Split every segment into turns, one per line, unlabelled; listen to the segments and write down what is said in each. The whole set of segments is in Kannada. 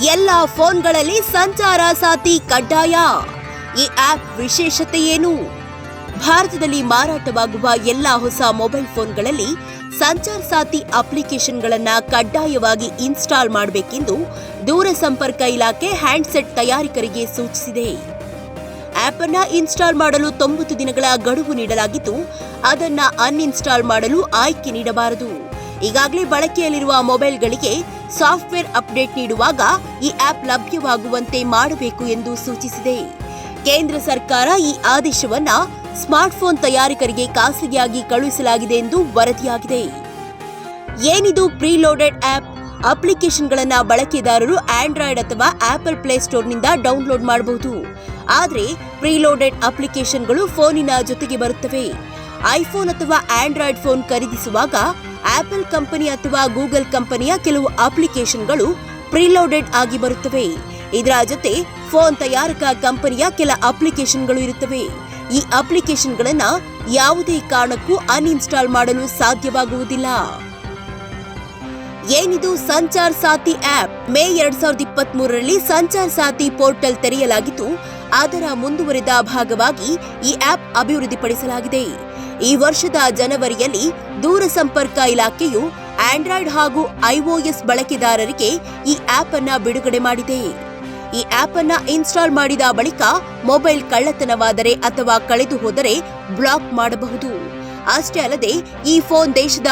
ಎಲ್ಲ ಫೋನ್ಗಳಲ್ಲಿ ಸಂಚಾರ ಸಾಥಿ ಕಡ್ಡಾಯ. ಈ ಆಪ್ ವಿಶೇಷತೆ ಏನು? ಭಾರತದಲ್ಲಿ ಮಾರಾಟವಾಗುವ ಎಲ್ಲ ಹೊಸ ಮೊಬೈಲ್ ಫೋನ್ಗಳಲ್ಲಿ ಸಂಚಾರ ಸಾಥಿ ಅಪ್ಲಿಕೇಶನ್ಗಳನ್ನು ಕಡ್ಡಾಯವಾಗಿ ಇನ್ಸ್ಟಾಲ್ ಮಾಡಬೇಕೆಂದು ದೂರಸಂಪರ್ಕ ಇಲಾಖೆ ಹ್ಯಾಂಡ್ಸೆಟ್ ತಯಾರಕರಿಗೆ ಸೂಚಿಸಿದೆ. ಆಪ್ ಅನ್ನು ಇನ್ಸ್ಟಾಲ್ ಮಾಡಲು 90 ದಿನಗಳ ಗಡುವು ನೀಡಲಾಗಿದ್ದು, ಅದನ್ನು ಅನ್ಇನ್ಸ್ಟಾಲ್ ಮಾಡಲು ಆಯ್ಕೆ ನೀಡಬಾರದು. ಈಗಾಗಲೇ ಬಳಕೆಯಲ್ಲಿರುವ ಮೊಬೈಲ್ಗಳಿಗೆ ಸಾಫ್ಟ್ವೇರ್ ಅಪ್ಡೇಟ್ ನೀಡುವಾಗ ಈ ಆಪ್ ಲಭ್ಯವಾಗುವಂತೆ ಮಾಡಬೇಕು ಎಂದು ಸೂಚಿಸಿದೆ. ಕೇಂದ್ರ ಸರ್ಕಾರ ಈ ಆದೇಶವನ್ನು ಸ್ಮಾರ್ಟ್ಫೋನ್ ತಯಾರಕರಿಗೆ ಖಾಸಗಿಯಾಗಿ ಕಳುಹಿಸಲಾಗಿದೆ ಎಂದು ವರದಿಯಾಗಿದೆ. ಏನಿದು ಪ್ರೀಲೋಡೆಡ್ ಆಪ್? ಅಪ್ಲಿಕೇಶನ್ಗಳನ್ನು ಬಳಕೆದಾರರು ಆಂಡ್ರಾಯ್ಡ್ ಅಥವಾ ಆಪಲ್ ಪ್ಲೇಸ್ಟೋರ್ನಿಂದ ಡೌನ್ಲೋಡ್ ಮಾಡಬಹುದು. ಆದರೆ ಪ್ರೀಲೋಡೆಡ್ ಅಪ್ಲಿಕೇಶನ್ಗಳು ಫೋನಿನ ಜೊತೆಗೆ ಬರುತ್ತವೆ. ಐಫೋನ್ ಅಥವಾ ಆಂಡ್ರಾಯ್ಡ್ ಫೋನ್ ಖರೀದಿಸುವಾಗ ಆಪಲ್ ಕಂಪನಿ ಅಥವಾ ಗೂಗಲ್ ಕಂಪನಿಯ ಕೆಲವು ಅಪ್ಲಿಕೇಶನ್ಗಳು ಪ್ರೀಲೋಡೆಡ್ ಆಗಿ ಬರುತ್ತವೆ. ಇದರ ಜೊತೆ ಫೋನ್ ತಯಾರಕ ಕಂಪನಿಯ ಕೆಲ ಅಪ್ಲಿಕೇಶನ್ಗಳು ಇರುತ್ತವೆ. ಈ ಅಪ್ಲಿಕೇಶನ್ಗಳನ್ನು ಯಾವುದೇ ಕಾರಣಕ್ಕೂ ಅನ್ಇನ್ಸ್ಟಾಲ್ ಮಾಡಲು ಸಾಧ್ಯವಾಗುವುದಿಲ್ಲ. ಏನಿದು ಸಂಚಾರ್ ಸಾಥಿ ಆಪ್? ಮೇ 2023ರಲ್ಲಿ ಸಂಚಾರ್ ಸಾಥಿ ಪೋರ್ಟಲ್ ತೆರೆಯಲಾಗಿದ್ದು, ಅದರ ಮುಂದುವರಿದ ಭಾಗವಾಗಿ ಈ ಆಪ್ ಅಭಿವೃದ್ಧಿಪಡಿಸಲಾಗಿದೆ. ಈ ವರ್ಷದ ಜನವರಿಯಲ್ಲಿ ದೂರಸಂಪರ್ಕ ಇಲಾಖೆಯು ಆಂಡ್ರಾಯ್ಡ್ ಹಾಗೂ ಐಒಎಸ್ ಬಳಕೆದಾರರಿಗೆ ಈ ಆಪ್ ಅನ್ನು ಬಿಡುಗಡೆ ಮಾಡಿದೆ. ಈ ಆಪ್ ಅನ್ನು ಇನ್ಸ್ಟಾಲ್ ಮಾಡಿದ ಬಳಿಕ ಮೊಬೈಲ್ ಕಳ್ಳತನವಾದರೆ ಅಥವಾ ಕಳೆದು ಹೋದರೆ ಬ್ಲಾಕ್ ಮಾಡಬಹುದು. ಅಷ್ಟೇ ಅಲ್ಲದೆ ಈ ಫೋನ್ ದೇಶದ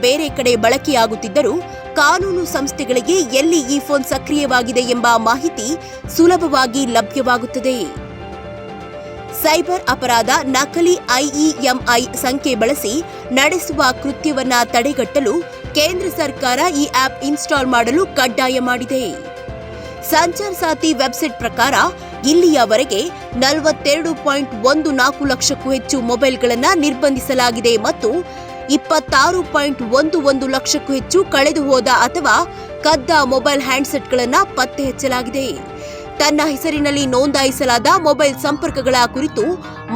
ಬೇರೆ ಕಡೆ ಬಳಕೆಯಾಗುತ್ತಿದ್ದರೂ ಕಾನೂನು ಸಂಸ್ಥೆಗಳಿಗೆ ಎಲ್ಲಿ ಈ ಫೋನ್ ಸಕ್ರಿಯವಾಗಿದೆ ಎಂಬ ಮಾಹಿತಿ ಸುಲಭವಾಗಿ ಲಭ್ಯವಾಗುತ್ತದೆ. ಸೈಬರ್ ಅಪರಾಧ, ನಕಲಿ IEMI ಸಂಖ್ಯೆ ಬಳಸಿ ನಡೆಸುವ ಕೃತ್ಯವನ್ನ ತಡೆಗಟ್ಟಲು ಕೇಂದ್ರ ಸರ್ಕಾರ ಈ ಆಪ್ ಇನ್ಸ್ಟಾಲ್ ಮಾಡಲು ಕಡ್ಡಾಯ ಮಾಡಿದೆ. ಸಂಚಾರ್ ಸಾಥಿ ವೆಬ್ಸೈಟ್ ಪ್ರಕಾರ ಇಲ್ಲಿಯವರೆಗೆ 42.14 ಲಕ್ಷಕ್ಕೂ ಹೆಚ್ಚು ಮೊಬೈಲ್ಗಳನ್ನು ನಿರ್ಬಂಧಿಸಲಾಗಿದೆ ಮತ್ತು 26.11 ಲಕ್ಷಕ್ಕೂ ಹೆಚ್ಚು ಕಳೆದು ಹೋದ ಅಥವಾ ಕದ್ದ ಮೊಬೈಲ್ ಹ್ಯಾಂಡ್ಸೆಟ್ಗಳನ್ನು ಪತ್ತೆ ಹಚ್ಚಲಾಗಿದೆ. ತನ್ನ ಹೆಸರಿನಲ್ಲಿ ನೋಂದಾಯಿಸಲಾದ ಮೊಬೈಲ್ ಸಂಪರ್ಕಗಳ ಕುರಿತು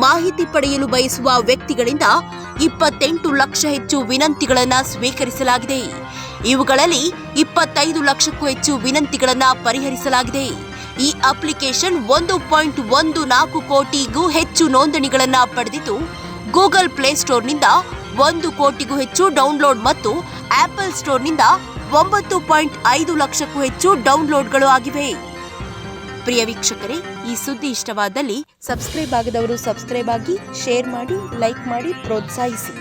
ಮಾಹಿತಿ ಪಡೆಯಲು ಬಯಸುವ ವ್ಯಕ್ತಿಗಳಿಂದ 28 ಲಕ್ಷ ಹೆಚ್ಚು ವಿನಂತಿಗಳನ್ನು ಸ್ವೀಕರಿಸಲಾಗಿದೆ. ಇವುಗಳಲ್ಲಿ 25 ಲಕ್ಷಕ್ಕೂ ಹೆಚ್ಚು ವಿನಂತಿಗಳನ್ನು ಪರಿಹರಿಸಲಾಗಿದೆ. ಈ ಅಪ್ಲಿಕೇಶನ್ 1.14 ಕೋಟಿಗೂ ಹೆಚ್ಚು ನೋಂದಣಿಗಳನ್ನು ಪಡೆದಿದ್ದು, ಗೂಗಲ್ ಪ್ಲೇಸ್ಟೋರ್ನಿಂದ 1 ಕೋಟಿಗೂ ಹೆಚ್ಚು ಡೌನ್ಲೋಡ್ ಮತ್ತು ಆಪಲ್ ಸ್ಟೋರ್ನಿಂದ 9.5 ಲಕ್ಷಕ್ಕೂ ಹೆಚ್ಚು ಡೌನ್ಲೋಡ್ಗಳು ಆಗಿವೆ. ಪ್ರಿಯ ವೀಕ್ಷಕರೇ, ಈ ಸುದ್ದಿ ಇಷ್ಟವಾದಲ್ಲಿ ಸಬ್ಸ್ಕ್ರೈಬ್ ಆಗದವರು ಸಬ್ಸ್ಕ್ರೈಬ್ ಆಗಿ, ಶೇರ್ ಮಾಡಿ, ಲೈಕ್ ಮಾಡಿ, ಪ್ರೋತ್ಸಾಹಿಸಿ.